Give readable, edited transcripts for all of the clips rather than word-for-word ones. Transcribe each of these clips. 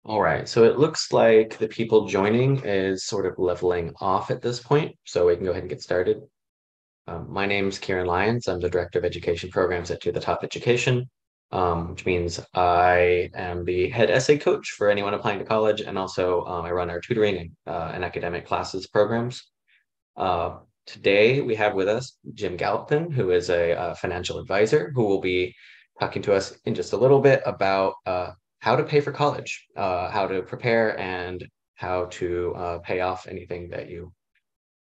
All right, so it looks like the people joining is sort of leveling off at this point, so we can go ahead and get started. My name is Kieran Lyons. I'm the Director of Education Programs at To the Top Education, which means I am the head essay coach for anyone applying to college, and also I run our tutoring and academic classes programs. Today we have with us Jim Galpin, who is a financial advisor, who will be talking to us in just a little bit about how to pay for college, how to prepare, and how to pay off anything that you.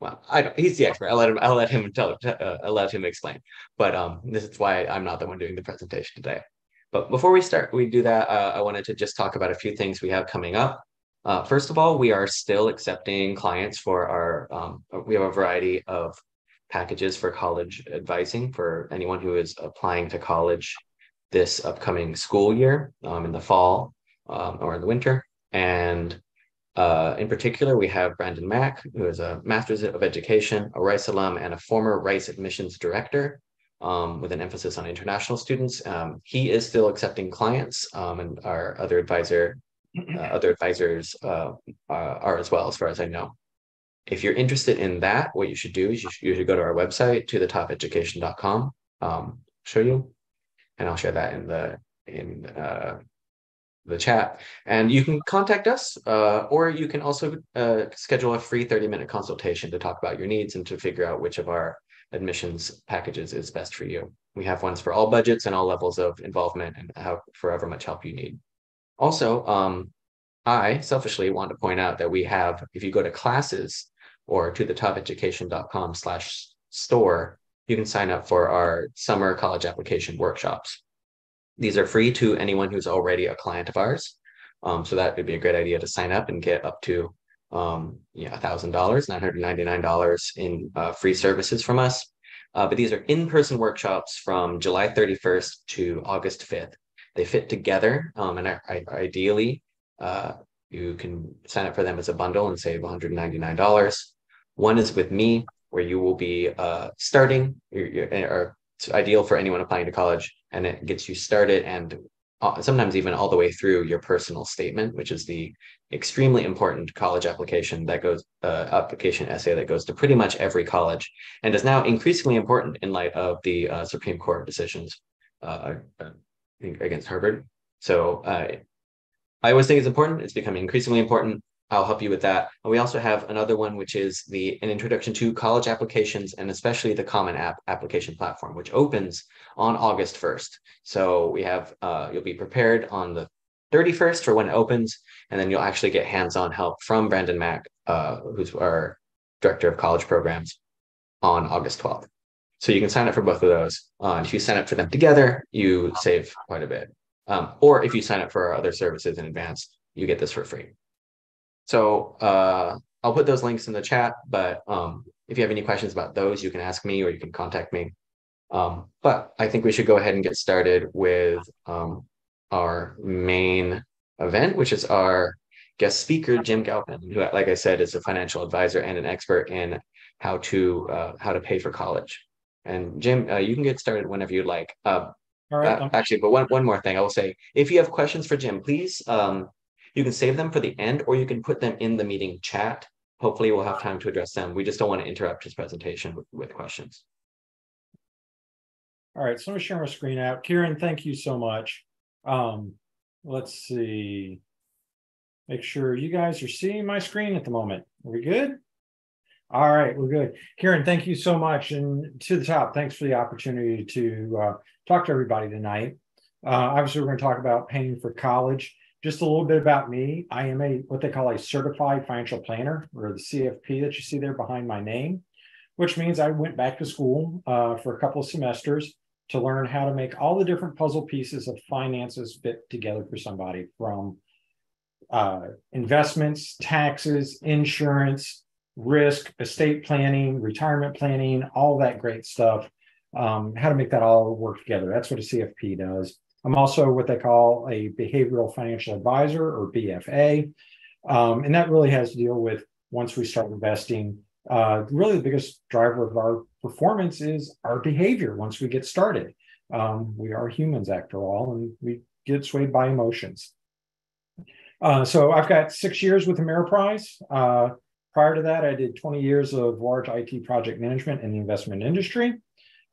Well, I don't. He's the expert. I'll let him explain. But this is why I'm not the one doing the presentation today. But before we do that, I wanted to just talk about a few things we have coming up. First of all, we are still accepting clients for our. We have a variety of packages for college advising for anyone who is applying to college this upcoming school year in the fall or in the winter. And in particular, we have Brandon Mack, who is a Master's of Education, a Rice alum, and a former Rice Admissions Director with an emphasis on international students. He is still accepting clients, and our other advisors are as well, as far as I know. If you're interested in that, what you should do is you should go to our website, to thetopeducation.com, show you, and I'll share that in the chat. And you can contact us, or you can also schedule a free 30-minute consultation to talk about your needs and to figure out which of our admissions packages is best for you. We have ones for all budgets and all levels of involvement and for however much help you need. Also, I selfishly want to point out that we have, if you go to classes or to thetopeducation.com/store, you can sign up for our summer college application workshops. These are free to anyone who's already a client of ours. So that would be a great idea to sign up and get up to $1,000, $999 in free services from us. But these are in-person workshops from July 31st to August 5th. They fit together, and ideally, you can sign up for them as a bundle and save $199. One is with me, where you will be starting, or it's ideal for anyone applying to college, and it gets you started and sometimes even all the way through your personal statement, which is the extremely important college application that goes application essay that goes to pretty much every college and is now increasingly important in light of the Supreme Court decisions against Harvard. So I always think it's important. It's becoming increasingly important. I'll help you with that. And we also have another one, which is an introduction to college applications, and especially the Common App application platform, which opens on August 1st. So we have, you'll be prepared on the 31st for when it opens, and then you'll actually get hands-on help from Brandon Mack, who's our Director of College Programs, on August 12th. So you can sign up for both of those. If you sign up for them together, you save quite a bit. Or if you sign up for our other services in advance, you get this for free. So I'll put those links in the chat, but if you have any questions about those, you can ask me or you can contact me. But I think we should go ahead and get started with our main event, which is our guest speaker, Jim Galpin, who, like I said, is a financial advisor and an expert in how to pay for college. And Jim, you can get started whenever you'd like. All right. Actually, but one more thing I will say, if you have questions for Jim, please, you can save them for the end, or you can put them in the meeting chat. Hopefully we'll have time to address them. We just don't want to interrupt his presentation with questions. All right, so I'm gonna share my screen out. Kieran, thank you so much. Let's see. Make sure you guys are seeing my screen at the moment. Are we good? All right, we're good. Kieran, thank you so much. And to the top, thanks for the opportunity to talk to everybody tonight. Obviously, we're going to talk about paying for college. Just a little bit about me. I am what they call a certified financial planner, or the CFP that you see there behind my name, which means I went back to school for a couple of semesters to learn how to make all the different puzzle pieces of finances fit together for somebody, from investments, taxes, insurance, risk, estate planning, retirement planning, all that great stuff, how to make that all work together. That's what a CFP does. I'm also what they call a behavioral financial advisor, or BFA. And that really has to deal with, once we start investing, really the biggest driver of our performance is our behavior once we get started. We are humans after all, and we get swayed by emotions. So I've got 6 years with Ameriprise. Prior to that, I did 20 years of large IT project management in the investment industry.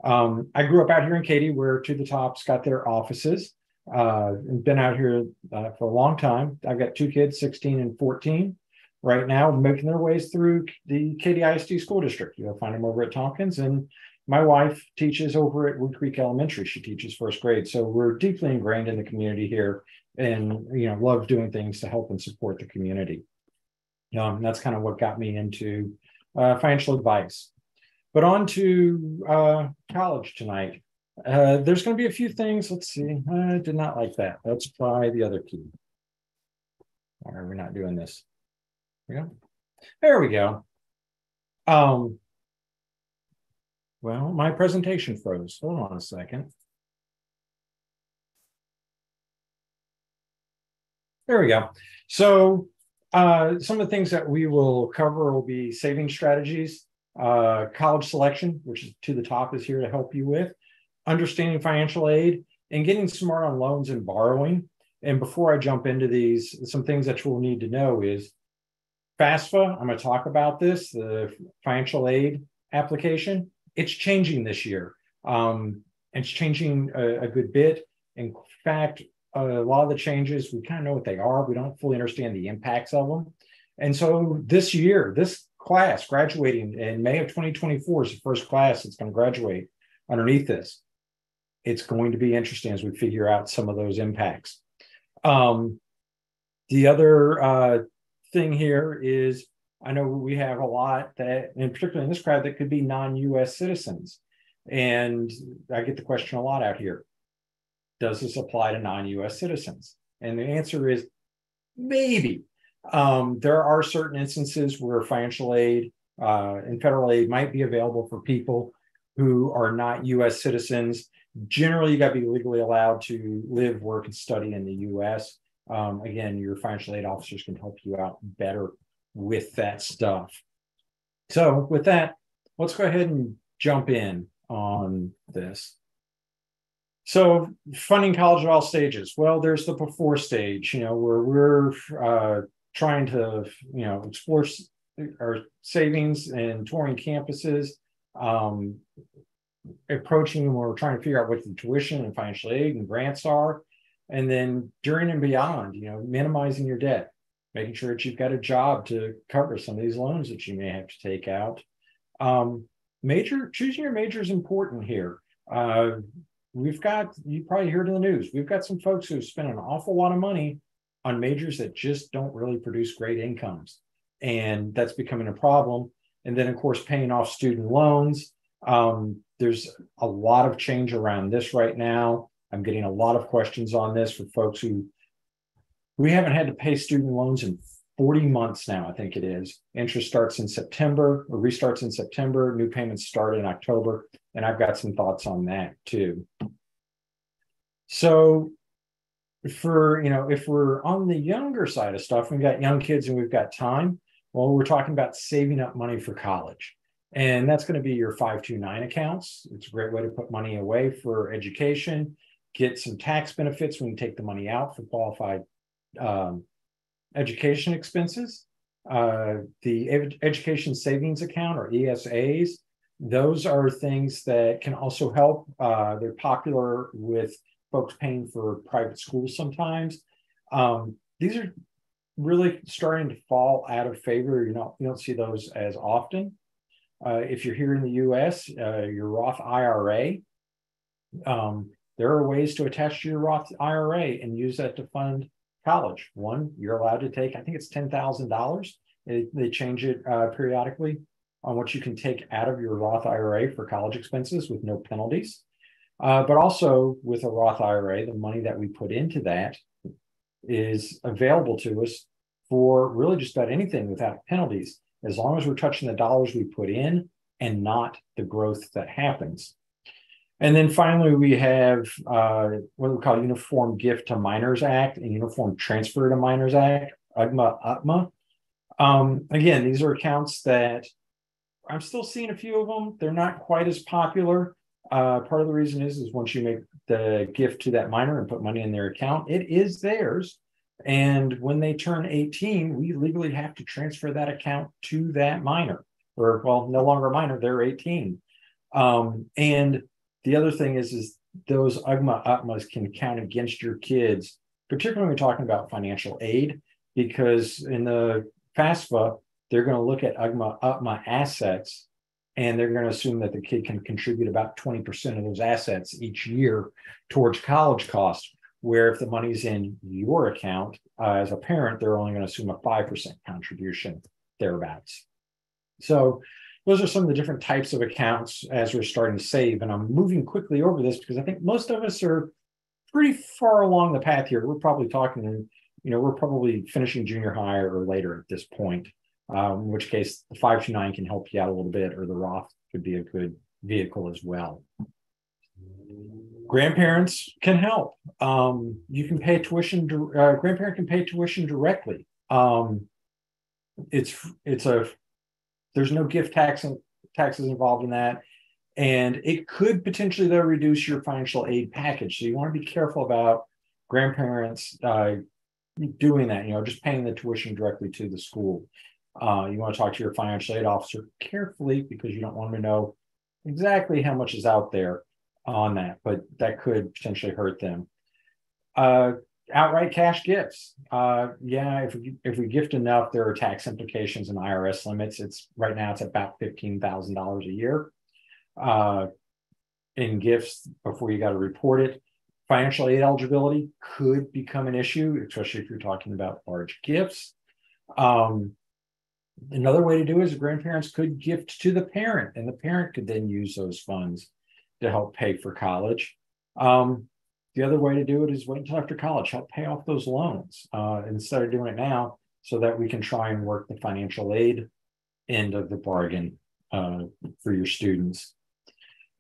I grew up out here in Katy, where To the Top's got their offices. And been out here for a long time. I've got 2 kids, 16 and 14, right now, making their ways through the Katy ISD school district. You'll find them over at Tompkins. And my wife teaches over at Wood Creek Elementary. She teaches first grade. So we're deeply ingrained in the community here, and love doing things to help and support the community. That's kind of what got me into financial advice. But on to college tonight. There's going to be a few things. Let's see. I did not like that. Let's try the other key. Why are we not doing this? Yeah. There we go. Well, my presentation froze. Hold on a second. There we go. So some of the things that we will cover will be saving strategies, college selection, which is To the Top is here to help you with, understanding financial aid, and getting smart on loans and borrowing. And before I jump into these, some things that you'll need to know is FAFSA. I'm going to talk about this, the financial aid application. It's changing this year. It's changing a good bit. In fact, a lot of the changes, we kind of know what they are. We don't fully understand the impacts of them. And so this year, this class graduating in May of 2024 is the first class that's going to graduate underneath this. It's going to be interesting as we figure out some of those impacts. The other thing here is, I know we have a lot that, and particularly in this crowd, that could be non-US citizens. And I get the question a lot out here. Does this apply to non-US citizens? And the answer is maybe. There are certain instances where financial aid and federal aid might be available for people who are not US citizens. Generally, you got to be legally allowed to live, work, and study in the US. Again, your financial aid officers can help you out better with that stuff. So with that, let's go ahead and jump in on this. So funding college at all stages. Well, there's the before stage, where we're trying to, explore our savings and touring campuses, approaching where we're trying to figure out what the tuition and financial aid and grants are. And then during and beyond, minimizing your debt, making sure that you've got a job to cover some of these loans that you may have to take out. Choosing your major is important here. You probably heard in the news, we've got some folks who spent an awful lot of money on majors that just don't really produce great incomes. And that's becoming a problem. And then, of course, paying off student loans. There's a lot of change around this right now. I'm getting a lot of questions on this for folks we haven't had to pay student loans in 40 months now, I think it is. Interest starts in September, or restarts in September. New payments start in October. And I've got some thoughts on that too. So if we're on the younger side of stuff, we've got young kids and we've got time. Well, we're talking about saving up money for college. And that's going to be your 529 accounts. It's a great way to put money away for education, get some tax benefits when you take the money out for qualified education expenses. The education savings account, or ESAs, those are things that can also help. They're popular with folks paying for private schools sometimes. These are really starting to fall out of favor. You don't see those as often. If you're here in the US, your Roth IRA, there are ways to attach to your Roth IRA and use that to fund college. One, you're allowed to take, I think it's $10,000. They change it periodically on what you can take out of your Roth IRA for college expenses with no penalties. But also with a Roth IRA, the money that we put into that is available to us for really just about anything without penalties, as long as we're touching the dollars we put in and not the growth that happens. And then finally, we have what we call Uniform Gift to Minors Act and Uniform Transfer to Minors Act, UGMA. Again, these are accounts that I'm still seeing a few of them. They're not quite as popular. Part of the reason is once you make the gift to that minor and put money in their account, it is theirs. And when they turn 18, we legally have to transfer that account to that minor, or well, no longer a minor, they're 18. And the other thing is those UGMA UTMAs can count against your kids, particularly when we're talking about financial aid, because in the FAFSA, they're going to look at UGMA UTMA assets, and they're going to assume that the kid can contribute about 20% of those assets each year towards college costs. Where if the money's in your account as a parent, they're only going to assume a 5% contribution thereabouts. So those are some of the different types of accounts as we're starting to save. And I'm moving quickly over this because I think most of us are pretty far along the path here. We're probably talking, we're probably finishing junior high or later at this point, in which case the 529 can help you out a little bit, or the Roth could be a good vehicle as well. Grandparents can help. You can pay tuition. Grandparent can pay tuition directly. There's no gift taxes involved in that, and it could potentially though reduce your financial aid package. So you want to be careful about grandparents doing that. Just paying the tuition directly to the school. You want to talk to your financial aid officer carefully because you don't want them to know exactly how much is out there on that, but that could potentially hurt them. Outright cash gifts. If we gift enough, there are tax implications and IRS limits. Right now it's about $15,000 a year in gifts before you got to report it. Financial aid eligibility could become an issue, especially if you're talking about large gifts. Another way to do it is grandparents could gift to the parent, and the parent could then use those funds to help pay for college. The other way to do it is wait until after college, help pay off those loans instead of doing it now, so that we can try and work the financial aid end of the bargain for your students.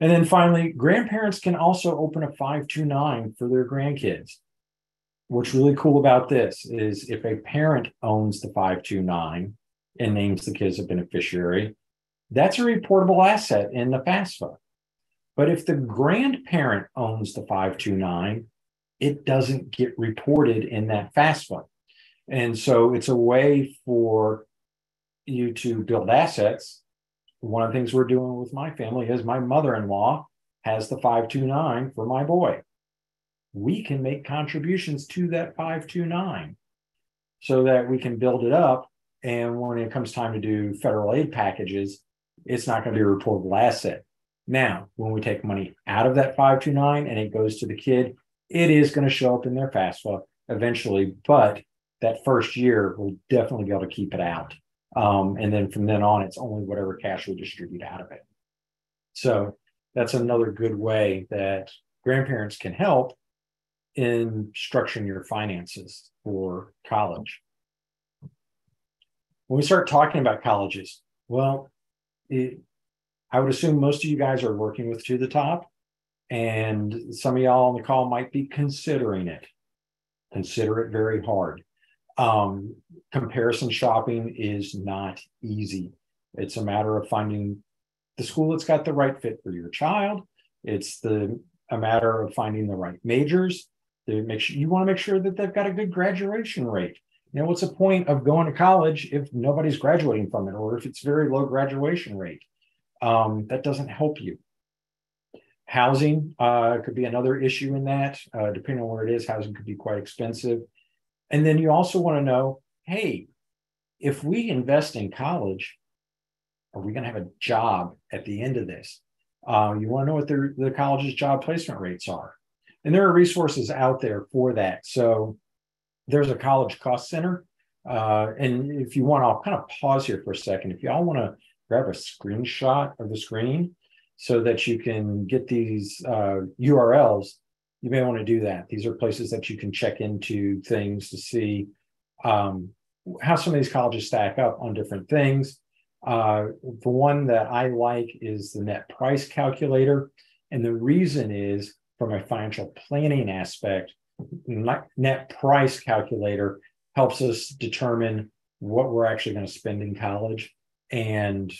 And then finally, grandparents can also open a 529 for their grandkids. What's really cool about this is if a parent owns the 529 and names the kid as a beneficiary, that's a reportable asset in the FAFSA. But if the grandparent owns the 529, it doesn't get reported in that FAFSA. And so it's a way for you to build assets. One of the things we're doing with my family is my mother-in-law has the 529 for my boy. We can make contributions to that 529 so that we can build it up. And when it comes time to do federal aid packages, it's not going to be a reportable asset. Now, when we take money out of that 529 and it goes to the kid, it is going to show up in their FAFSA eventually, but that first year we'll definitely be able to keep it out. And then from then on, it's only whatever cash we distribute out of it. So that's another good way that grandparents can help in structuring your finances for college. When we start talking about colleges, well, I would assume most of you guys are working with To the Top, and some of y'all on the call might be considering it. Consider it very hard. Comparison shopping is not easy. It's a matter of finding the school that's got the right fit for your child. It's a matter of finding the right majors. You want to make sure that they've got a good graduation rate. What's the point of going to college if nobody's graduating from it, or if it's very low graduation rate? That doesn't help you. Housing could be another issue in that. Depending on where it is, housing could be quite expensive. And then you also want to know, hey, if we invest in college, are we going to have a job at the end of this? You want to know what the college's job placement rates are. And there are resources out there for that. So there's a college cost center. And if you want, I'll kind of pause here for a second. If y'all want to grab a screenshot of the screen so that you can get these URLs, you may want to do that. These are places that you can check into things to see how some of these colleges stack up on different things. The one that I like is the net price calculator. And the reason is, from a financial planning aspect, net price calculator helps us determine what we're actually going to spend in college and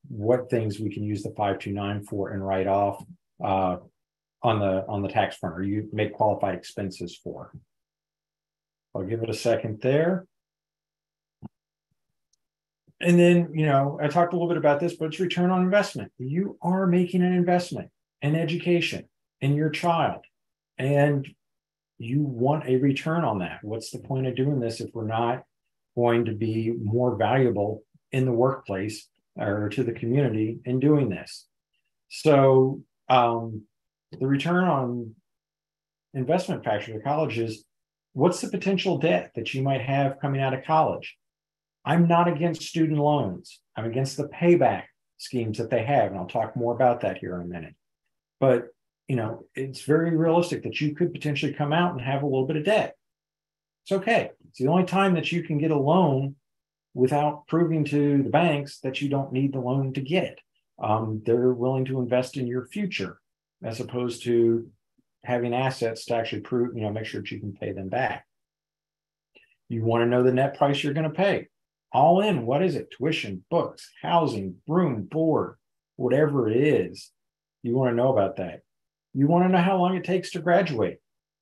what things we can use the 529 for and write off, on the tax front, or you make qualified expenses for. I'll give it a second there. And then, I talked a little bit about this, but it's return on investment. You are making an investment in education in your child, and you want a return on that. What's the point of doing this if we're not going to be more valuable in the workplace or to the community in doing this? So the return on investment factor to college is, what's the potential debt that you might have coming out of college? I'm not against student loans. I'm against the payback schemes that they have, and I'll talk more about that here in a minute. But, it's very realistic that you could potentially come out and have a little bit of debt. It's okay. It's the only time that you can get a loan without proving to the banks that you don't need the loan to get it. They're willing to invest in your future as opposed to having assets to actually prove, make sure that you can pay them back. You want to know the net price you're going to pay. All in, what is it? Tuition, books, housing, room, board, whatever it is, you want to know about that. You want to know how long it takes to graduate.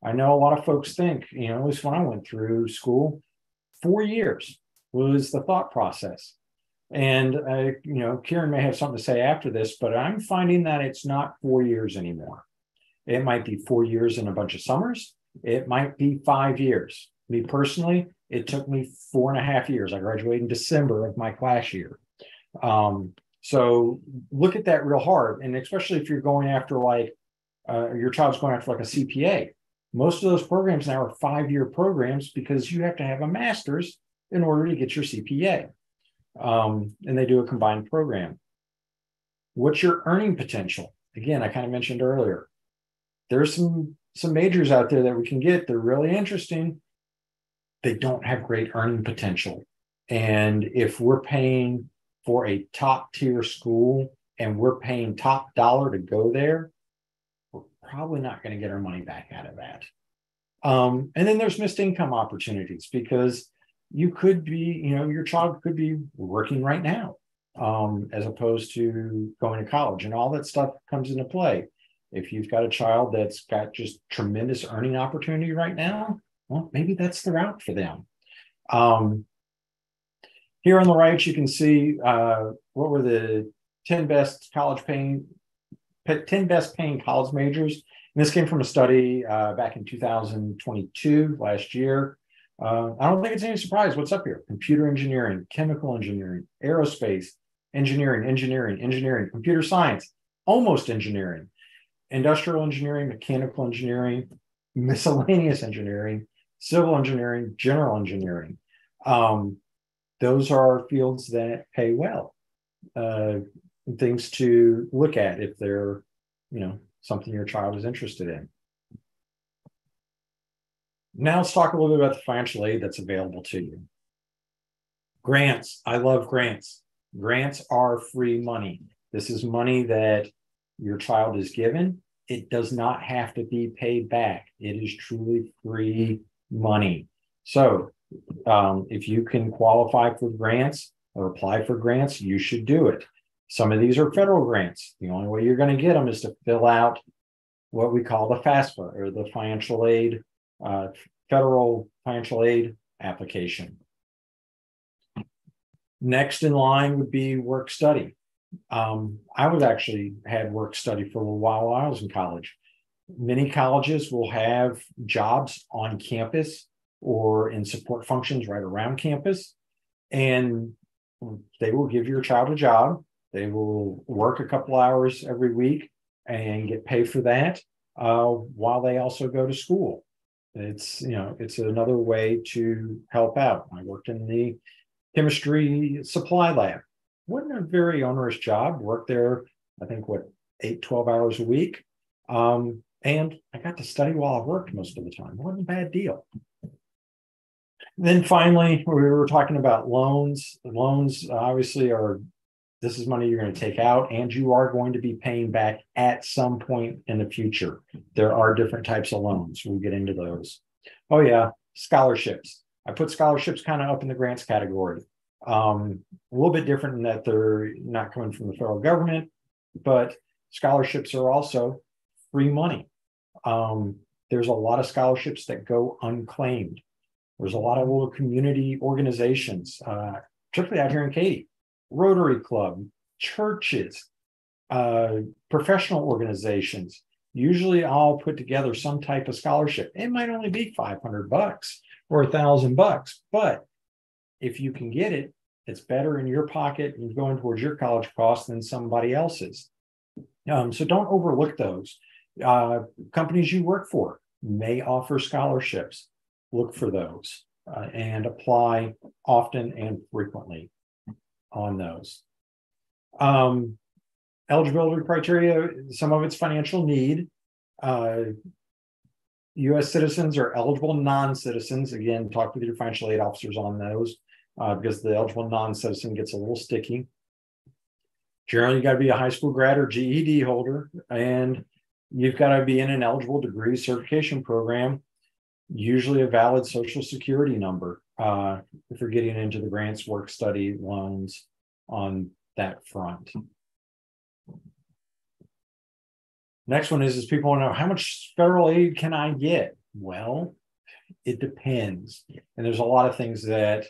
I know a lot of folks think, at least when I went through school, 4 years was the thought process. And, Kieran may have something to say after this, but I'm finding that it's not 4 years anymore. It might be 4 years and a bunch of summers. It might be 5 years. Me personally, it took me 4.5 years. I graduated in December of my class year. So look at that real hard. And especially if you're going after your child's going after like a CPA. Most of those programs now are 5-year programs because you have to have a master's in order to get your CPA. And they do a combined program. What's your earning potential? Again, I kind of mentioned earlier, there's some majors out there that we can get. They're really interesting. They don't have great earning potential. And if we're paying for a top tier school and we're paying top dollar to go there, we're probably not going to get our money back out of that. And then there's missed income opportunities because you could be, your child could be working right now as opposed to going to college, and all that stuff comes into play. If you've got a child that's got just tremendous earning opportunity right now, well, maybe that's the route for them. Here on the right, you can see what were the 10 best paying college majors. And this came from a study back in 2022, last year. I don't think it's any surprise what's up here. Computer engineering, chemical engineering, aerospace, engineering, computer science, almost engineering, industrial engineering, mechanical engineering, miscellaneous engineering, civil engineering, general engineering. Those are fields that pay well. Things to look at if they're, something your child is interested in. Now let's talk a little bit about the financial aid that's available to you. Grants. I love grants. Grants are free money. This is money that your child is given. It does not have to be paid back. It is truly free money. So if you can qualify for grants or apply for grants, you should do it. Some of these are federal grants. The only way you're going to get them is to fill out what we call the FAFSA, or the financial aid, federal financial aid application. Next in line would be work study. I was actually had work study for a little while I was in college. Many colleges will have jobs on campus or in support functions right around campus, and they will give your child a job. They will work a couple hours every week and get paid for that while they also go to school. It's another way to help out. I worked in the chemistry supply lab. Wasn't a very onerous job. Worked there, I think, 12 hours a week. And I got to study while I worked most of the time. It wasn't a bad deal. Then finally, we were talking about loans. Loans obviously this is money you're going to take out, and you are going to be paying back at some point in the future. There are different types of loans. We'll get into those. Oh yeah, scholarships. I put scholarships kind of up in the grants category. A little bit different in that they're not coming from the federal government, but scholarships are also free money. There's a lot of scholarships that go unclaimed. There's a lot of little community organizations, particularly out here in Katy, Rotary Club, churches, professional organizations, usually all put together some type of scholarship. It might only be $500 or $1,000, but if you can get it, it's better in your pocket and going towards your college costs than somebody else's. So don't overlook those. Companies you work for may offer scholarships. Look for those and apply often and frequently on those. Eligibility criteria, some of it's financial need. U.S. citizens are eligible non-citizens. Again, talk with your financial aid officers on those because the eligible non-citizen gets a little sticky. Generally, you got to be a high school grad or GED holder, and you've got to be in an eligible degree certification program, usually a valid Social Security number if you're getting into the grants, work study loans on that front. Next one is people want to know, how much federal aid can I get? Well, it depends. And there's a lot of things that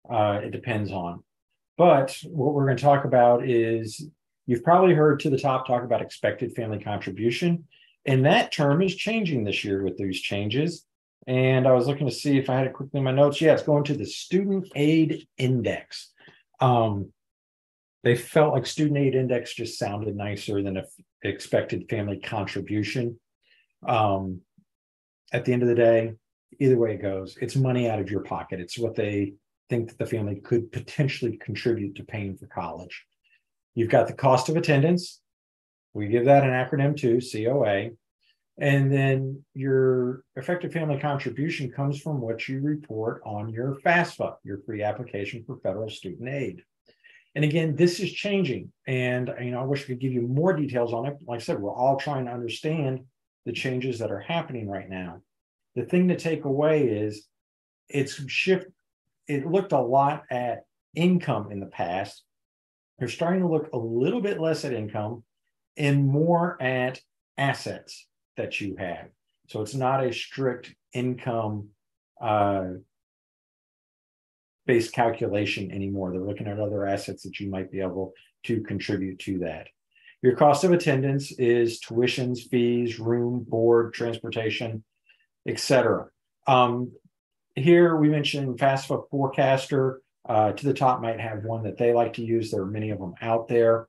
it depends on. But what we're going to talk about is, you've probably heard to the top talk about expected family contribution. And that term is changing this year with these changes. And I was looking to see if I had it quickly in my notes. Yeah, it's going to the Student Aid Index. They felt like Student Aid Index just sounded nicer than expected family contribution. At the end of the day, either way it goes, it's money out of your pocket. It's what they think that the family could potentially contribute to paying for college. You've got the cost of attendance. We give that an acronym too, COA. And then your effective family contribution comes from what you report on your FAFSA, your free application for federal student aid. And again, this is changing. And I wish I could give you more details on it. Like I said, we're all trying to understand the changes that are happening right now. The thing to take away is it looked a lot at income in the past. They're starting to look a little bit less at income and more at assets that you have. So it's not a strict income based calculation anymore. They're looking at other assets that you might be able to contribute to that. Your cost of attendance is tuitions, fees, room, board, transportation, etc. Here we mentioned FAFSA Forecaster. To the top might have one that they like to use. There are many of them out there.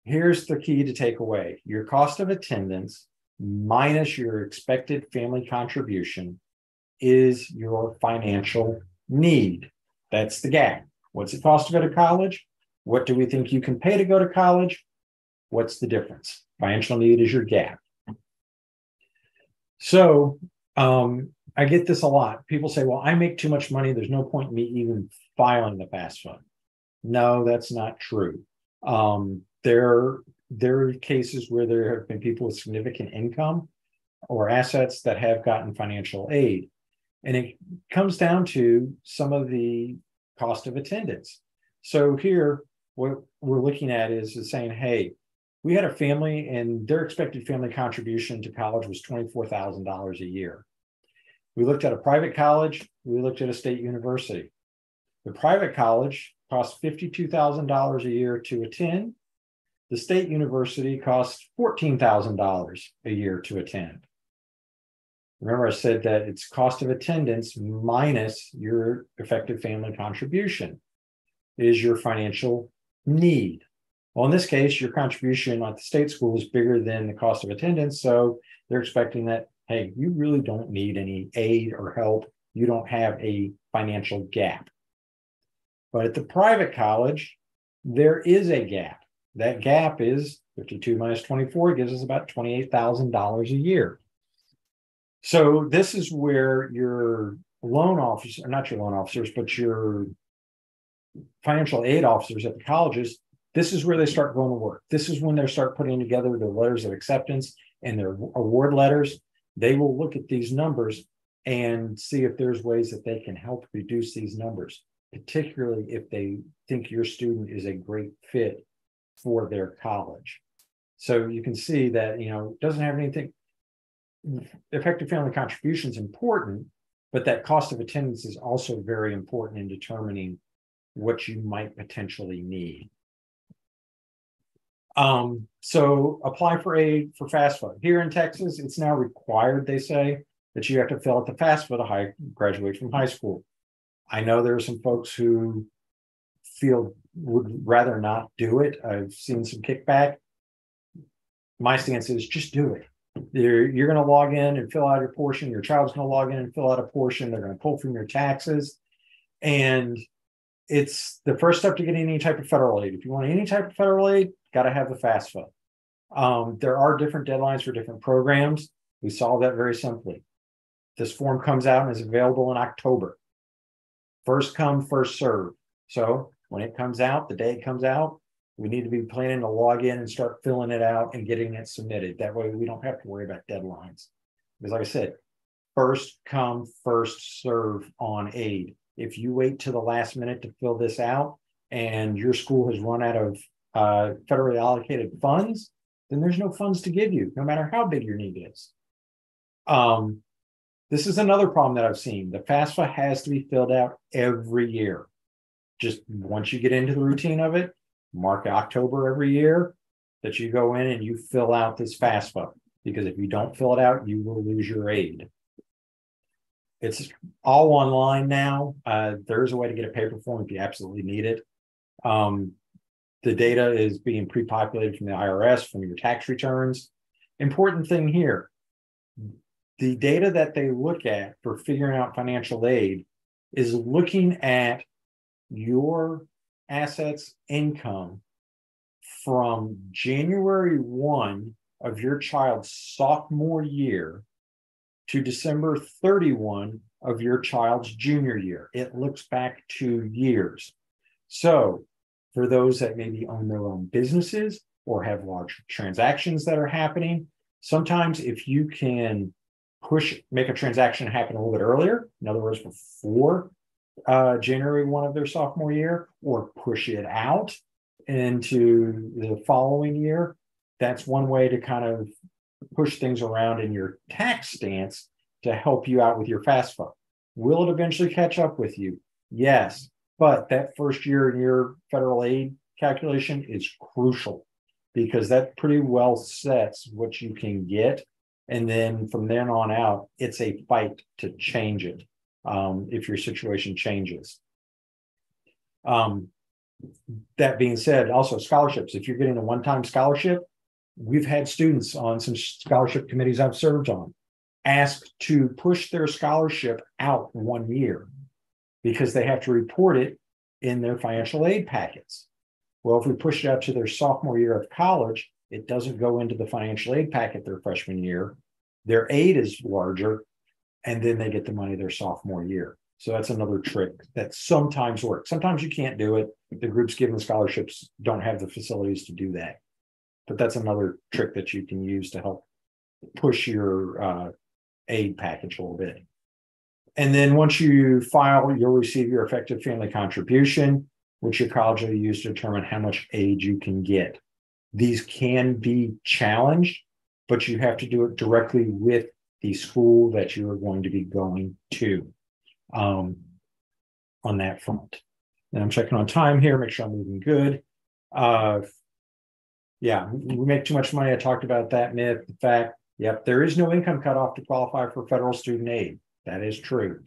Here's the key to take away. Your cost of attendance minus your expected family contribution is your financial need. That's the gap. What's it cost to go to college? What do we think you can pay to go to college? What's the difference? Financial need is your gap. So I get this a lot. People say, well, I make too much money. There's no point in me even filing the FAFSA. No, that's not true. There are cases where there have been people with significant income or assets that have gotten financial aid. And it comes down to some of the cost of attendance. So here, what we're looking at is saying, hey, we had a family and their expected family contribution to college was $24,000 a year. We looked at a private college. We looked at a state university. The private college costs $52,000 a year to attend. The state university costs $14,000 a year to attend. Remember, I said that it's cost of attendance minus your effective family contribution is your financial need. Well, in this case, your contribution at the state school is bigger than the cost of attendance. So they're expecting that, hey, you really don't need any aid or help. You don't have a financial gap. But at the private college, there is a gap. That gap is 52 minus 24 gives us about $28,000 a year. So this is where your loan officers, not your loan officers, but your financial aid officers at the colleges, this is where they start going to work. This is when they start putting together their letters of acceptance and their award letters. They will look at these numbers and see if there's ways that they can help reduce these numbers, particularly if they think your student is a great fit for their college. So you can see that, it doesn't have anything. Effective family contribution is important, but that cost of attendance is also very important in determining what you might potentially need. So apply for aid for FAFSA. Here in Texas, it's now required, they say, that you have to fill out the FAFSA to graduate from high school. I know there are some folks who would rather not do it. I've seen some kickback. My stance is just do it. You're going to log in and fill out your portion. Your child's going to log in and fill out a portion. They're going to pull from your taxes. And it's the first step to getting any type of federal aid. If you want any type of federal aid, got to have the FAFSA. There are different deadlines for different programs. We solve that very simply. This form comes out and is available in October. First come, first serve. So when it comes out, the day it comes out, we need to be planning to log in and start filling it out and getting it submitted. That way we don't have to worry about deadlines. Because like I said, first come, first serve on aid. If you wait till the last minute to fill this out and your school has run out of federally allocated funds, then there's no funds to give you, no matter how big your need is. This is another problem that I've seen. The FAFSA has to be filled out every year. Just once you get into the routine of it, mark October every year that you go in and you fill out this FAFSA, because if you don't fill it out, you will lose your aid. It's all online now. There's a way to get a paper form if you absolutely need it. The data is being pre-populated from the IRS, from your tax returns. Important thing here, the data that they look at for figuring out financial aid is looking at your assets income from January 1 of your child's sophomore year to December 31 of your child's junior year. It looks back 2 years. So for those that maybe own their own businesses or have large transactions that are happening, sometimes if you can make a transaction happen a little bit earlier, in other words, before January 1 of their sophomore year, or push it out into the following year, that's one way to kind of push things around in your tax stance to help you out with your FAFSA. Will it eventually catch up with you? Yes, but that first year in your federal aid calculation is crucial, because that pretty well sets what you can get. And then from then on out, it's a fight to change it if your situation changes. That being said, also scholarships. If you're getting a one-time scholarship, we've had students on some scholarship committees I've served on ask to push their scholarship out 1 year because they have to report it in their financial aid packets. Well, if we push it out to their sophomore year of college, it doesn't go into the financial aid packet their freshman year. Their aid is larger, and then they get the money their sophomore year. So that's another trick that sometimes works. Sometimes you can't do it. The groups given scholarships don't have the facilities to do that. But that's another trick that you can use to help push your aid package a little bit. And then once you file, you'll receive your effective family contribution, which your college will use to determine how much aid you can get. These can be challenged, but you have to do it directly with the school that you are going to be going to on that front. And I'm checking on time here, make sure I'm moving good. Yeah, we make too much money. I talked about that myth. The fact, yep, there is no income cutoff to qualify for federal student aid. That is true.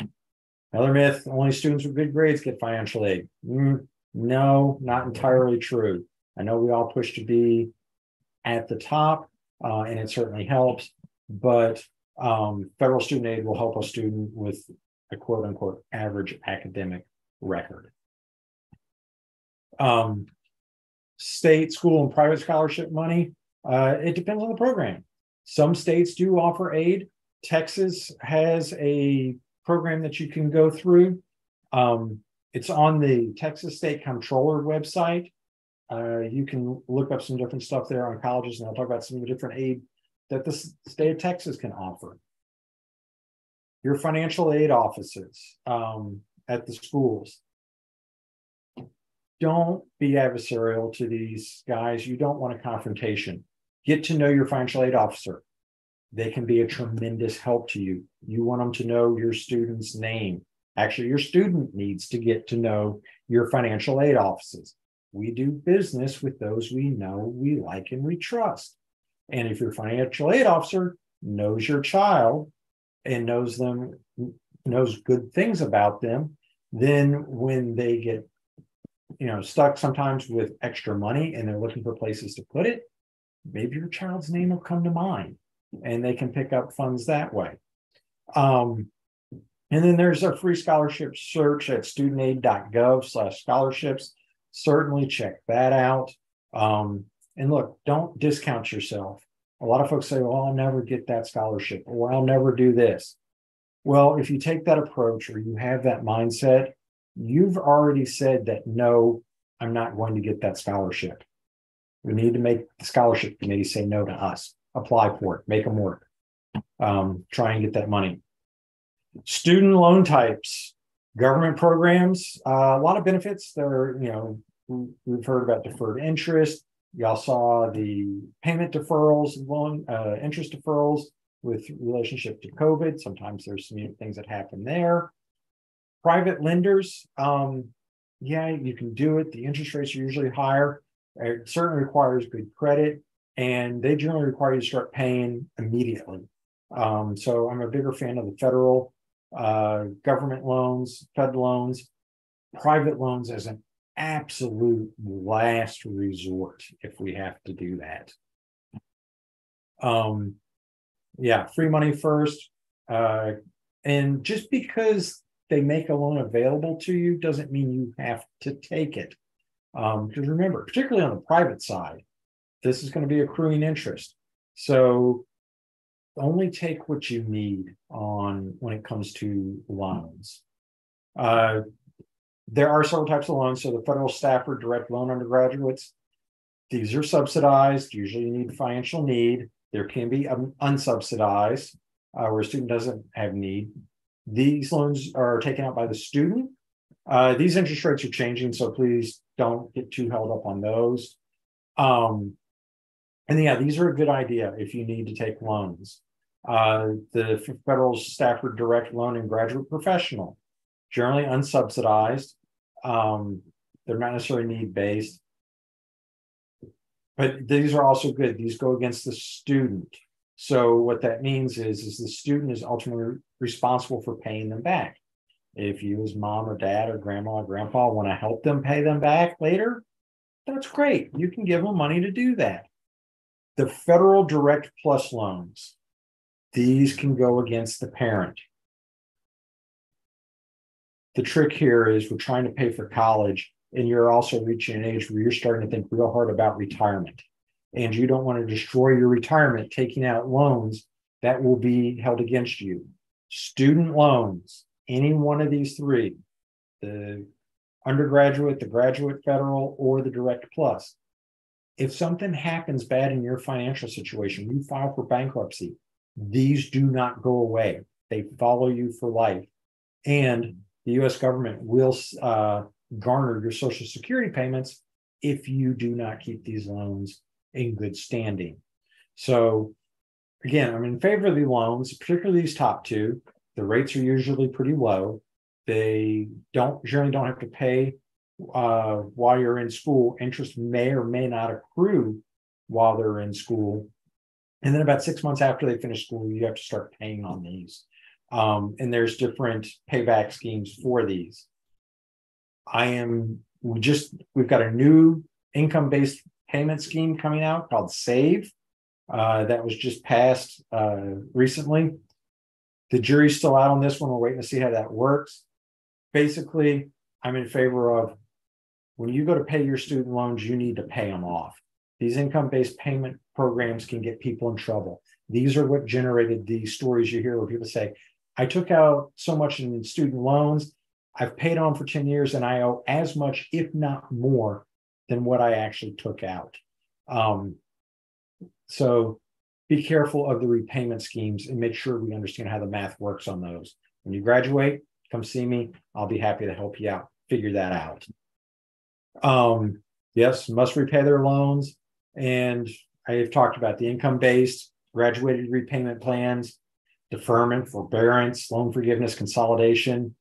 Another myth, only students with good grades get financial aid. No, not entirely true. I know we all push to be at the top, and it certainly helps, but federal student aid will help a student with a quote unquote average academic record. State, school, and private scholarship money, it depends on the program. Some states do offer aid. Texas has a program that you can go through. It's on the Texas State Comptroller website. You can look up some different stuff there on colleges, and I'll talk about some of the different aid that the state of Texas can offer. Your financial aid offices at the schools. Don't be adversarial to these guys. You don't want a confrontation. Get to know your financial aid officer. They can be a tremendous help to you. You want them to know your student's name. Actually, your student needs to get to know your financial aid offices. We do business with those we know, we like, and we trust. And if your financial aid officer knows your child and knows good things about them, then when they get stuck sometimes with extra money and they're looking for places to put it, maybe your child's name will come to mind and they can pick up funds that way. And then there's a free scholarship search at studentaid.gov/scholarships. Certainly check that out. And look, don't discount yourself. A lot of folks say, well, I'll never get that scholarship, or I'll never do this. Well, if you take that approach or you have that mindset, you've already said that, no, I'm not going to get that scholarship. We need to make the scholarship committee say no to us. Apply for it, make them work. Try and get that money. Student loan types, government programs, a lot of benefits. We've heard about deferred interest. Y'all saw the payment deferrals, loan interest deferrals with relationship to COVID. Sometimes there's some things that happen there. Private lenders, yeah, you can do it. The interest rates are usually higher. It certainly requires good credit, and they generally require you to start paying immediately. So I'm a bigger fan of the federal government loans, Fed loans, private loans as an absolute last resort if we have to do that. Yeah, free money first. And just because they make a loan available to you doesn't mean you have to take it. Because remember, particularly on the private side, this is going to be accruing interest. So only take what you need when it comes to loans. There are several types of loans. So the federal Stafford direct loan undergraduates, these are subsidized. Usually you need financial need. There can be unsubsidized where a student doesn't have need. These loans are taken out by the student. These interest rates are changing, so please don't get too held up on those. And yeah, these are a good idea if you need to take loans. The federal Stafford direct loan and graduate professional, generally unsubsidized. They're not necessarily need-based. But these are also good. These go against the student. So what that means is the student is ultimately responsible for paying them back. If you as mom or dad or grandma or grandpa want to help them pay them back later, that's great. You can give them money to do that. The federal direct plus loans, these can go against the parent. The trick here is we're trying to pay for college, and you're also reaching an age where you're starting to think real hard about retirement. And you don't want to destroy your retirement taking out loans that will be held against you. Student loans, any one of these three, the undergraduate, the graduate federal, or the direct plus. If something happens bad in your financial situation, you file for bankruptcy, these do not go away. They follow you for life. And the U.S. government will garner your Social Security payments if you do not keep these loans in good standing. So again, I'm in favor of the loans, particularly these top two. The rates are usually pretty low. They generally don't have to pay while you're in school. Interest may or may not accrue while they're in school. And then about 6 months after they finish school, you have to start paying on these. And there's different payback schemes for these. We've got a new income-based payment scheme coming out called SAVE that was just passed recently. The jury's still out on this one. We're waiting to see how that works. Basically, I'm in favor of when you go to pay your student loans, you need to pay them off. These income-based payment programs can get people in trouble. These are what generated these stories you hear where people say, I took out so much in student loans, I've paid on for 10 years and I owe as much, if not more, than what I actually took out. So be careful of the repayment schemes and make sure we understand how the math works on those. When you graduate, come see me. I'll be happy to help you out, figure that out. Yes, must repay their loans. And have talked about the income-based, graduated repayment plans, deferment, forbearance, loan forgiveness, consolidation.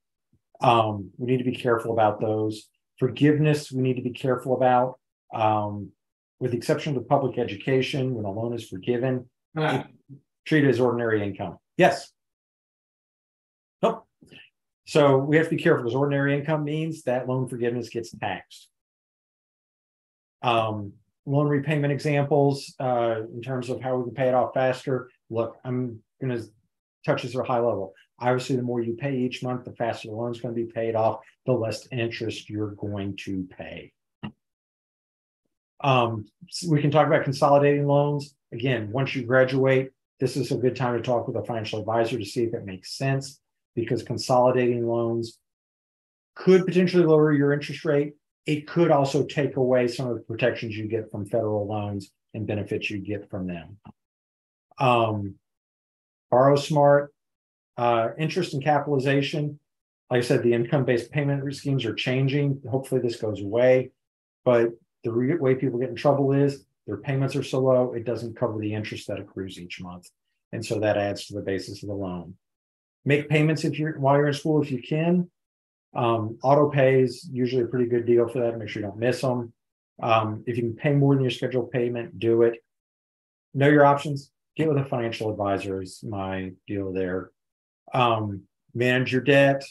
We need to be careful about those. Forgiveness, we need to be careful about. With the exception of public education, when a loan is forgiven, treat it as ordinary income. Yes. Nope. So we have to be careful because ordinary income means that loan forgiveness gets taxed. Loan repayment examples in terms of how we can pay it off faster. Look, I'm going to touch this at a high level. Obviously, the more you pay each month, the faster the loan's going to be paid off, the less interest you're going to pay. So we can talk about consolidating loans. Again, once you graduate, this is a good time to talk with a financial advisor to see if it makes sense, because consolidating loans could potentially lower your interest rate. It could also take away some of the protections you get from federal loans and benefits you get from them. Borrow smart, interest and capitalization. Like I said, the income-based payment schemes are changing. Hopefully this goes away, but the way people get in trouble is their payments are so low, it doesn't cover the interest that accrues each month. And so that adds to the basis of the loan. Make payments while you're in school if you can. Auto pay is usually a pretty good deal for that. Make sure you don't miss them. If you can pay more than your scheduled payment, do it. Know your options. Get with a financial advisor is my deal there. Manage your debt.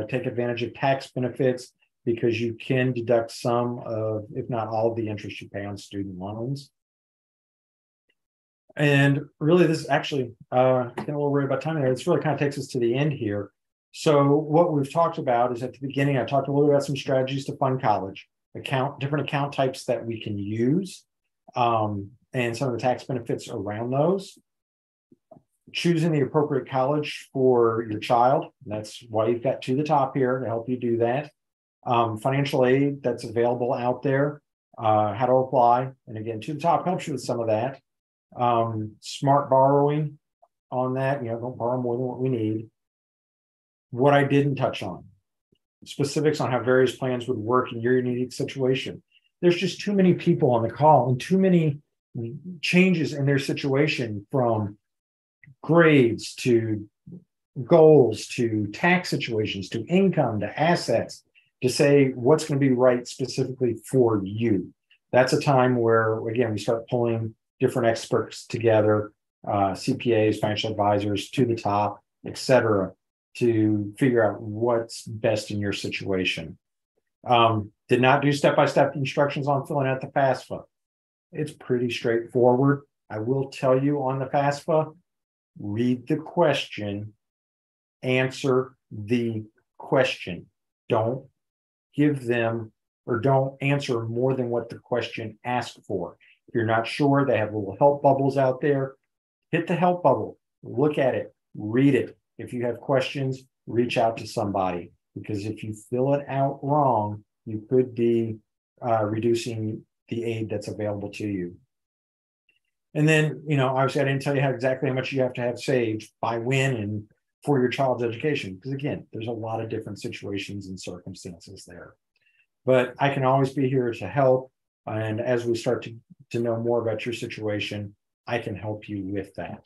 Take advantage of tax benefits because you can deduct some of, if not all of the interest you pay on student loans. And really, this actually, getting a little worried about time there. This really kind of takes us to the end here. So what we've talked about is at the beginning, I talked a little bit about some strategies to fund college, different account types that we can use, and some of the tax benefits around those. Choosing the appropriate college for your child. That's why you've got To the Top here to help you do that. Financial aid that's available out there, how to apply. And again, To the Top helps you with some of that. Smart borrowing on that, don't borrow more than what we need. What I didn't touch on, specifics on how various plans would work in your unique situation. There's just too many people on the call and too many changes in their situation, from grades to goals to tax situations to income to assets, to say what's going to be right specifically for you. That's a time where, again, we start pulling different experts together, CPAs, financial advisors, To the Top, et cetera, to figure out what's best in your situation. Did not do step-by-step instructions on filling out the FAFSA. It's pretty straightforward. I will tell you on the FAFSA, read the question, answer the question. Don't give them or don't answer more than what the question asked for. If you're not sure, they have little help bubbles out there. Hit the help bubble, look at it, read it. If you have questions, reach out to somebody, because if you fill it out wrong, you could be reducing the aid that's available to you. And then, obviously I didn't tell you exactly how much you have to have saved by when and for your child's education, because again, there's a lot of different situations and circumstances there. But I can always be here to help. And as we start to know more about your situation, I can help you with that.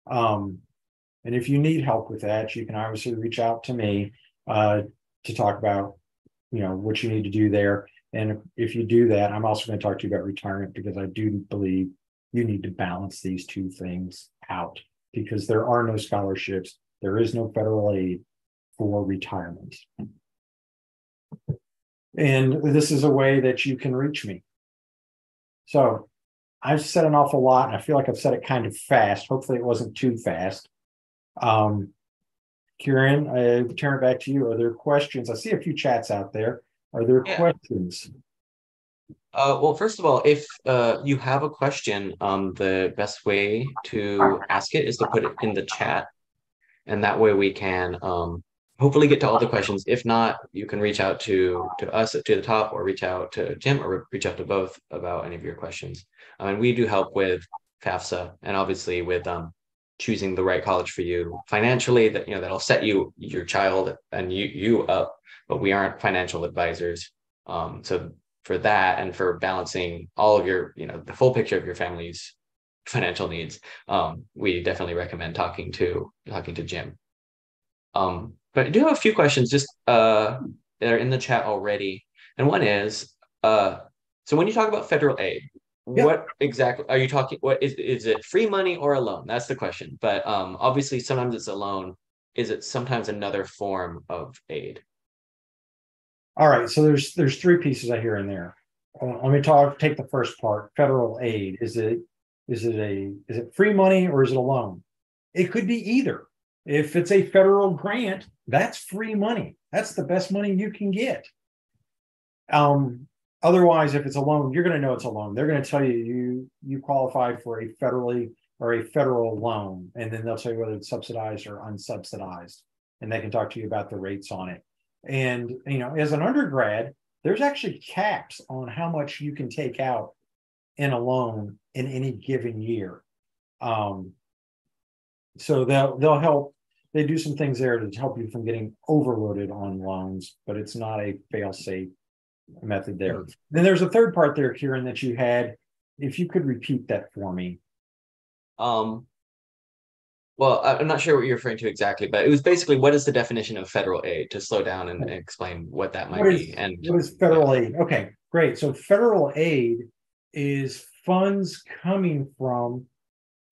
And if you need help with that, you can obviously reach out to me to talk about, what you need to do there. And if you do that, I'm also going to talk to you about retirement, because I do believe you need to balance these two things out, because there are no scholarships. There is no federal aid for retirement. And this is a way that you can reach me. So I've said an awful lot, and I feel like I've said it kind of fast. Hopefully it wasn't too fast. Kieran, I turn it back to you. Are there questions? I see a few chats out there. Are there questions? Well, first of all, if you have a question, the best way to ask it is to put it in the chat, and that way we can hopefully get to all the questions. If not, you can reach out to us at To the Top, or reach out to Jim, or reach out to both about any of your questions. And we do help with FAFSA, and obviously with choosing the right college for you financially, that that'll set your child and you up, but we aren't financial advisors. So for that and for balancing all of your, the full picture of your family's financial needs, we definitely recommend talking to Jim. But I do have a few questions just that are in the chat already. And one is, so when you talk about federal aid, Yep. what exactly are you talking? What is it free money or a loan? That's the question. But obviously sometimes it's a loan. Is it sometimes another form of aid? All right. So there's three pieces I hear in there. Let me take the first part. Federal aid. Is it free money or is it a loan? It could be either. If it's a federal grant, that's free money. That's the best money you can get. Otherwise, if it's a loan, you're going to know it's a loan. They're going to tell you qualified for a federal loan, and then they'll tell you whether it's subsidized or unsubsidized, and they can talk to you about the rates on it. And as an undergrad, there's actually caps on how much you can take out in a loan in any given year. So they'll help. They do some things there to help you from getting overloaded on loans, but it's not a fail-safe method there. Then there's a third part there, Kieran, that you had. If you could repeat that for me. Well, I'm not sure what you're referring to exactly, but it was basically what is the definition of federal aid, to slow down and explain what that might be. And what is federal aid? Okay, great. So federal aid is funds coming from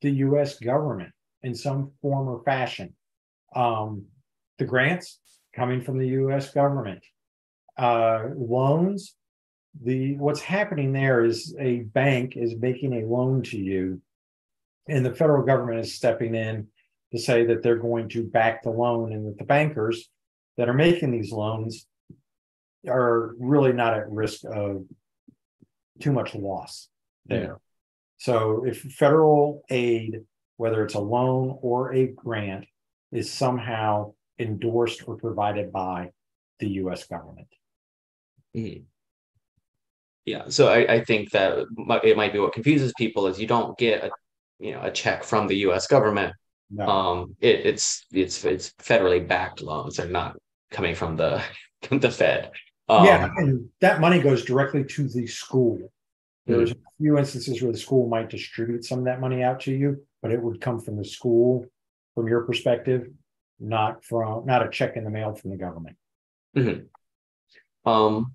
the U.S. government in some form or fashion. The grants coming from the U.S. government. Loans, what's happening there is a bank is making a loan to you, and the federal government is stepping in to say that they're going to back the loan, and that the bankers that are making these loans are really not at risk of too much loss there. Yeah. So if federal aid, whether it's a loan or a grant, is somehow endorsed or provided by the U.S. government. Mm-hmm. Yeah, so I think that it might be what confuses people is you don't get a check from the U.S. government. No. It's federally backed loans. They're not coming from the Fed. Yeah, and that money goes directly to the school. There's a few instances where the school might distribute some of that money out to you, but it would come from the school, from your perspective, not a check in the mail from the government. Mm-hmm.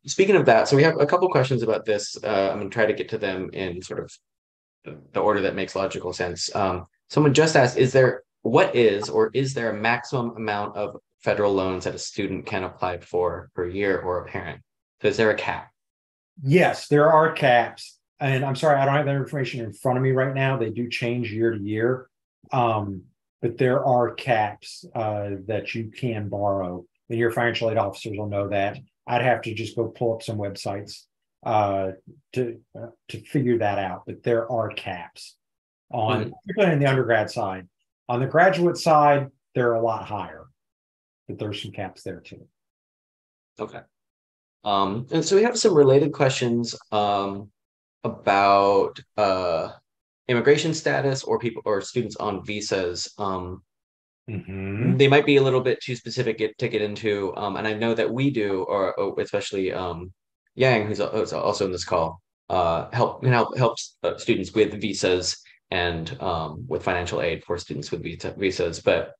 Speaking of that, so we have a couple questions about this. I'm going to try to get to them in sort of the order that makes logical sense. Someone just asked, is there a maximum amount of federal loans that a student can apply for per year or a parent? So is there a cap? Yes, there are caps. And I'm sorry, I don't have that information in front of me right now. They do change year to year. But there are caps that you can borrow. And your financial aid officers will know that. I'd have to just go pull up some websites to figure that out. But there are caps particularly on the undergrad side. On the graduate side, they're a lot higher, but there's some caps there too. Okay. And so we have some related questions about immigration status or students on visas. They might be a little bit too specific to get into, and I know that we do, or especially Yang, who's also in this call, helps students with visas and with financial aid for students with visas. But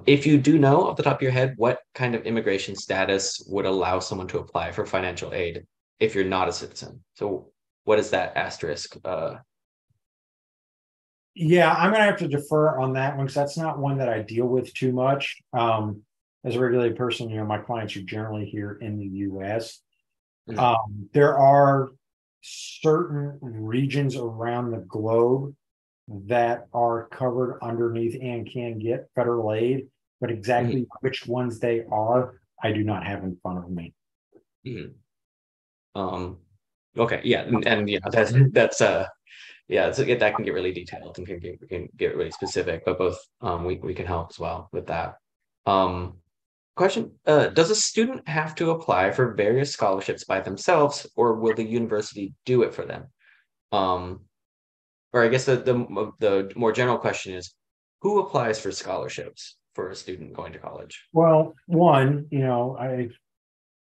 if you do know off the top of your head, what kind of immigration status would allow someone to apply for financial aid if you're not a citizen? So what is that asterisk? Yeah, I'm going to have to defer on that one because that's not one that I deal with too much. As a regulated person, my clients are generally here in the U.S. There are certain regions around the globe that are covered underneath and can get federal aid, but exactly which ones they are, I do not have in front of me. Okay, yeah, and yeah, that's yeah, so that can get really detailed and can get really specific, but both we can help as well with that. Question, does a student have to apply for various scholarships by themselves, or will the university do it for them? Or I guess the more general question is, who applies for scholarships for a student going to college? Well, one,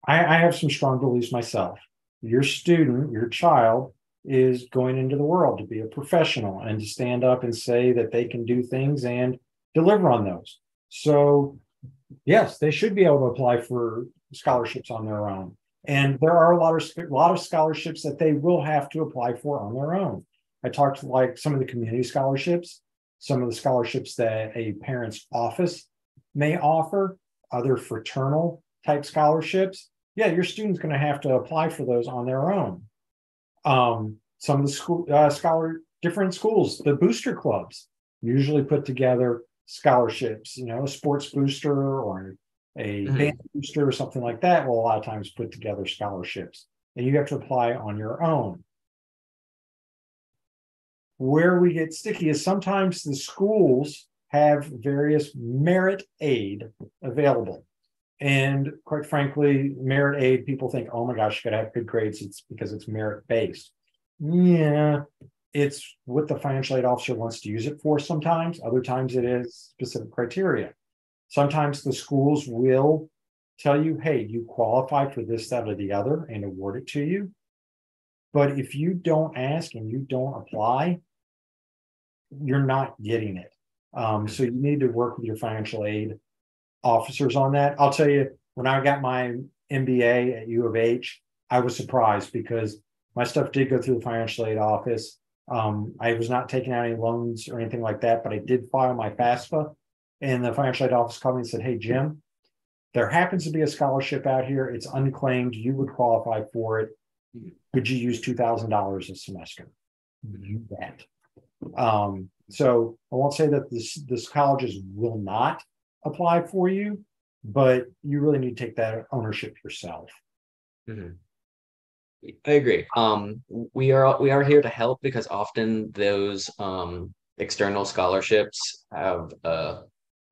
I have some strong beliefs myself. your student, your child, is going into the world to be a professional and to stand up and say that they can do things and deliver on those. So, yes, they should be able to apply for scholarships on their own. And there are a lot of scholarships that they will have to apply for on their own. I talked like some of the community scholarships, some of the scholarships that a parent's office may offer, other fraternal type scholarships. Yeah, your student's going to have to apply for those on their own. Some of the different schools, the booster clubs usually put together scholarships, a sports booster or a band booster or something like that will a lot of times put together scholarships, and you have to apply on your own. Where we get sticky is sometimes the schools have various merit aid available. And quite frankly, merit aid, people think, oh my gosh, you got to have good grades. It's because it's merit based. Yeah, it's what the financial aid officer wants to use it for sometimes. Other times it is specific criteria. Sometimes the schools will tell you, hey, you qualify for this, that, or the other and award it to you. But if you don't ask and you don't apply, you're not getting it. So you need to work with your financial aid officers on that. I'll tell you, when I got my MBA at U of H, I was surprised because my stuff did go through the financial aid office. I was not taking out any loans or anything like that, but I did file my FAFSA. And the financial aid office called me and said, hey, Jim, there happens to be a scholarship out here. It's unclaimed. You would qualify for it. Could you use $2,000 a semester? You bet. So I won't say that this colleges will not apply for you, but you really need to take that ownership yourself. Mm-hmm. I agree. We are here to help because often those external scholarships have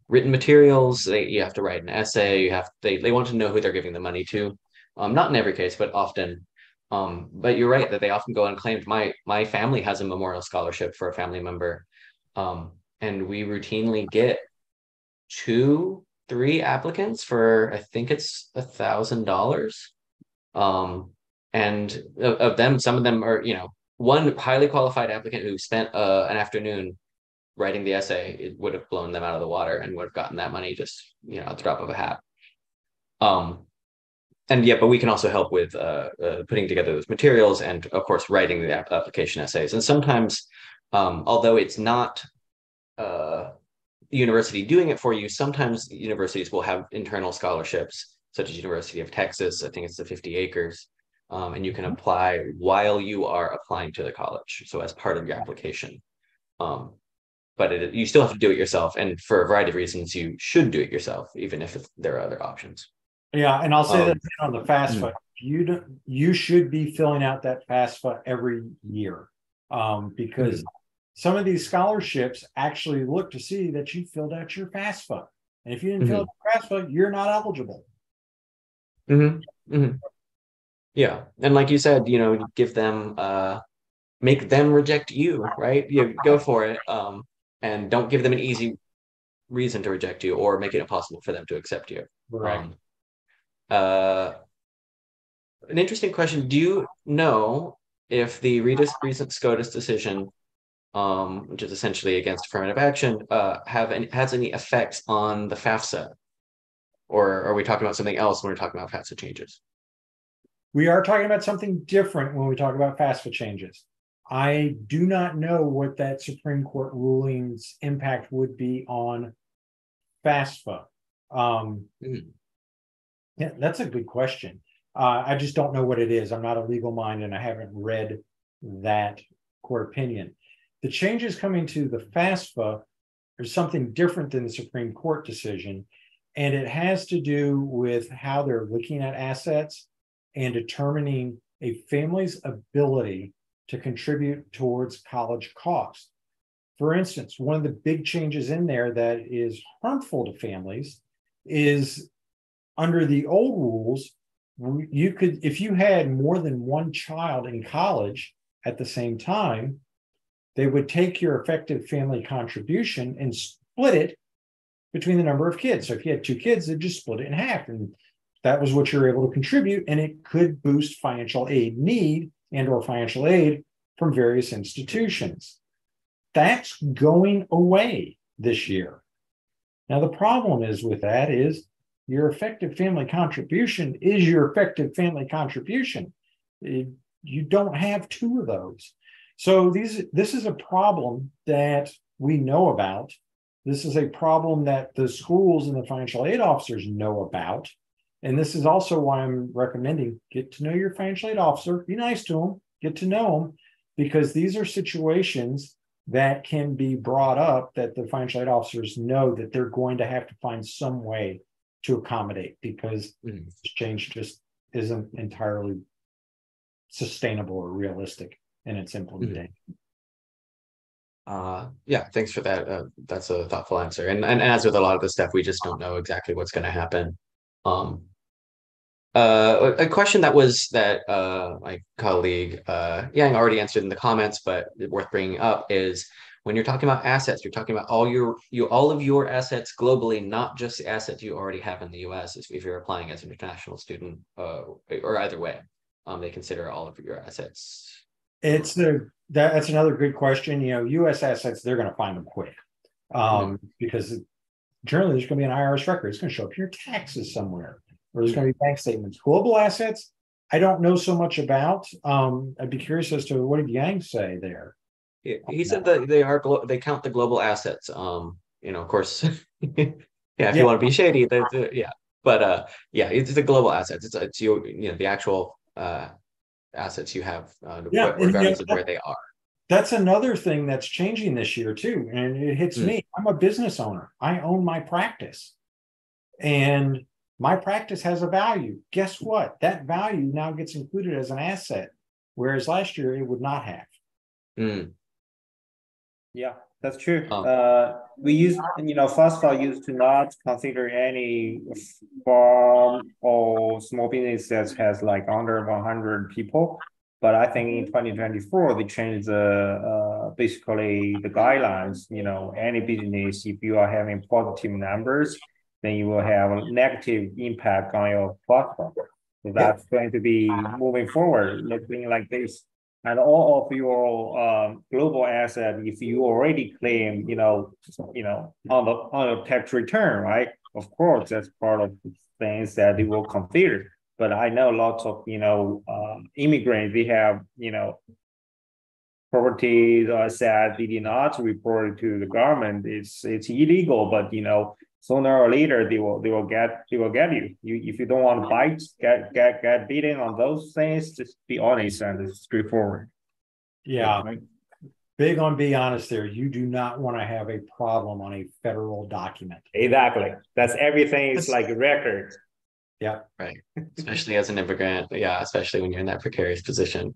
written materials. You have to write an essay. They want to know who they're giving the money to. Not in every case, but often. But you're right that they often go unclaimed. My family has a memorial scholarship for a family member, and we routinely get 2-3 applicants for I think it's $1,000. And of them, some of them are, one highly qualified applicant who spent an afternoon writing the essay, it would have blown them out of the water and would have gotten that money just, at the drop of a hat. And yeah, but we can also help with putting together those materials and, of course, writing the application essays. And sometimes, although it's not the university doing it for you, sometimes universities will have internal scholarships, such as University of Texas. I think it's the 50 acres. And you can apply while you are applying to the college. So as part of your application. But you still have to do it yourself. And for a variety of reasons, you should do it yourself, even if there are other options. Yeah, and I'll say that on the FAFSA, you should be filling out that FAFSA every year, because some of these scholarships actually look to see that you filled out your FAFSA, and if you didn't fill out the FAFSA, you're not eligible. Yeah, and like you said, give them, make them reject you, right? You go for it, and don't give them an easy reason to reject you or make it impossible for them to accept you. Right. An interesting question. Do you know if the recent SCOTUS decision, which is essentially against affirmative action, has any effects on the FAFSA? Or are we talking about something else when we're talking about FAFSA changes? We are talking about something different when we talk about FAFSA changes. I do not know what that Supreme Court ruling's impact would be on FAFSA. Yeah, that's a good question. I just don't know what it is. I'm not a legal mind and I haven't read that court opinion. The changes coming to the FAFSA are something different than the Supreme Court decision, and it has to do with how they're looking at assets and determining a family's ability to contribute towards college costs. For instance, one of the big changes in there that is harmful to families is under the old rules, you could, if you had more than one child in college at the same time, they would take your effective family contribution and split it between the number of kids. So if you had 2 kids, they'd just split it in half and that was what you're able to contribute, and it could boost financial aid need and or financial aid from various institutions. That's going away this year. Now, the problem is with that is your effective family contribution is your effective family contribution. You don't have two of those. So this is a problem that we know about. This is a problem that the schools and the financial aid officers know about. And this is also why I'm recommending get to know your financial aid officer, be nice to them, get to know them, because these are situations that can be brought up that the financial aid officers know that they're going to have to find some way to accommodate, because change just isn't entirely sustainable or realistic in its implementation. Yeah, thanks for that. That's a thoughtful answer. And as with a lot of the stuff, we just don't know exactly what's going to happen. A question that my colleague Yang already answered in the comments, but worth bringing up is when you're talking about assets, you're talking about all of your assets globally, not just the assets you already have in the U.S. If you're applying as an international student, or either way, they consider all of your assets. That's another good question. U.S. assets, they're going to find them quick, because generally there's going to be an IRS record. It's going to show up in your taxes somewhere, or there's going to be bank statements. Global assets, I don't know so much about. I'd be curious as to what did Yang say there. He said that they count the global assets. Of course, if you want to be shady, yeah. But it's the global assets. It's the actual assets you have, regardless of where they are. That's another thing that's changing this year too, and it hits me. I'm a business owner. I own my practice, and my practice has a value. Guess what? That value now gets included as an asset, whereas last year it would not have. Yeah, that's true. We use, FAFSA used to not consider any farm or small business that has like under 100 people. But I think in 2024, they changed basically the guidelines. Any business, if you are having positive numbers, then you will have a negative impact on your FAFSA. So that's going to be moving forward, looking like this. And all of your global asset, if you already claim, on the tax return, right? Of course, that's part of the things that they will consider. But I know lots of, immigrants, they have, properties or asset they did not report it to the government. It's illegal, but sooner or later they will get you. If you don't want to bite, get beaten on those things, just be honest and straightforward. Yeah. Right. Big on be honest there. You do not want to have a problem on a federal document. Exactly. That's everything is like a record. Yeah. Right. Especially as an immigrant. Yeah, especially when you're in that precarious position.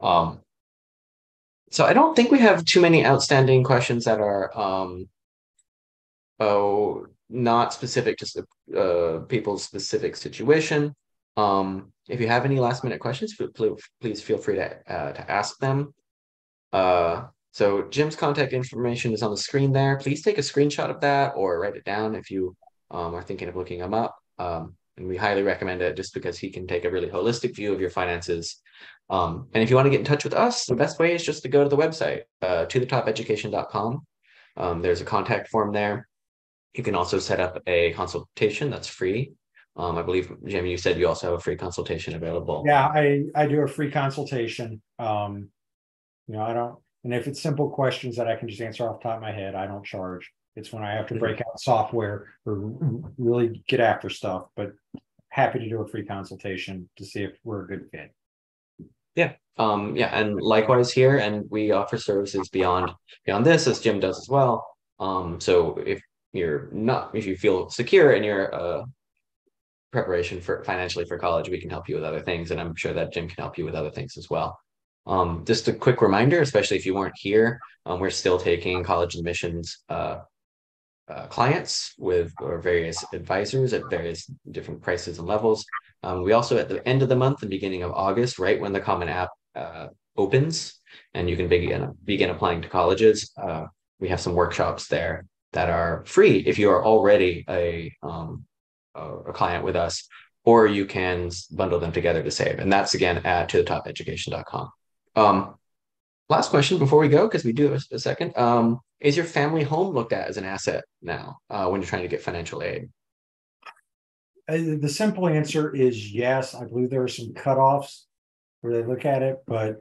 So I don't think we have too many outstanding questions that are not specific to people's specific situation. If you have any last minute questions, please feel free to ask them. So Jim's contact information is on the screen there. Please take a screenshot of that or write it down if you are thinking of looking him up. And we highly recommend it just because he can take a really holistic view of your finances. And if you want to get in touch with us, the best way is just to go to the website, tothetopeducation.com. There's a contact form there. You can also set up a consultation that's free. I believe, Jim, you said you also have a free consultation available. Yeah, I do a free consultation. I don't, and if it's simple questions that I can just answer off the top of my head, I don't charge. It's when I have to break out software or really get after stuff, but happy to do a free consultation to see if we're a good fit. Yeah. And likewise here, and we offer services beyond this, as Jim does as well. So if you feel secure in your preparation financially for college, we can help you with other things, and I'm sure that Jim can help you with other things as well. Just a quick reminder, especially if you weren't here, we're still taking college admissions clients with various advisors at various different prices and levels. We also, at the end of the month and beginning of August, right when the Common App opens and you can begin applying to colleges, we have some workshops there that are free if you are already a client with us, or you can bundle them together to save. And that's again at tothetopeducation.com. Last question before we go, because we do have a second. Is your family home looked at as an asset now when you're trying to get financial aid? The simple answer is yes. I believe there are some cutoffs where they look at it, but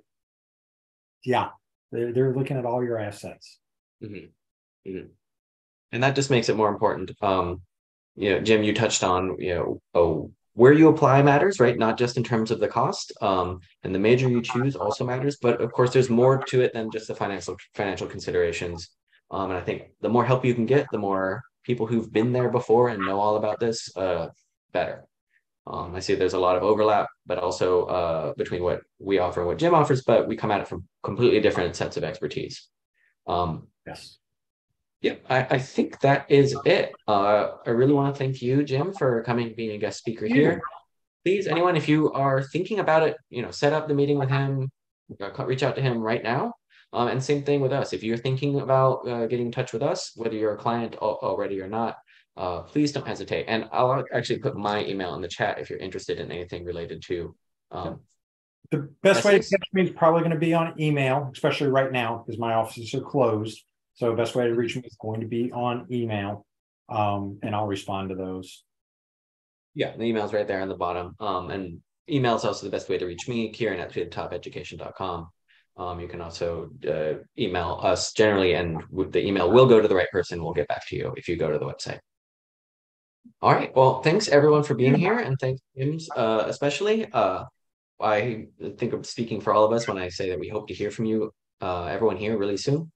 yeah, they're looking at all your assets. Mm-hmm. Mm-hmm. And that just makes it more important. Jim, you touched on, where you apply matters, right? Not just in terms of the cost. And the major you choose also matters. But of course, there's more to it than just the financial considerations. And I think the more help you can get, the more people who've been there before and know all about this, better. I see there's a lot of overlap, but also between what we offer and what Jim offers, but we come at it from completely different sets of expertise. Yes. Yeah, I think that is it. I really want to thank you, Jim, for coming, being a guest speaker here. Please, anyone, if you are thinking about it, set up the meeting with him, reach out to him right now. And same thing with us. If you're thinking about getting in touch with us, whether you're a client already or not, please don't hesitate. And I'll actually put my email in the chat if you're interested in anything related to. The best way to catch me is probably going to be on email, especially right now because my offices are closed. So the best way to reach me is going to be on email, and I'll respond to those. Yeah, the email's right there on the bottom. And email is also the best way to reach me, Kieran at tothetopeducation.com. You can also email us generally, and the email will go to the right person. We'll get back to you if you go to the website. All right. Well, thanks everyone for being here, and thanks Jim especially. I think I'm speaking for all of us when I say that we hope to hear from you, everyone here, really soon.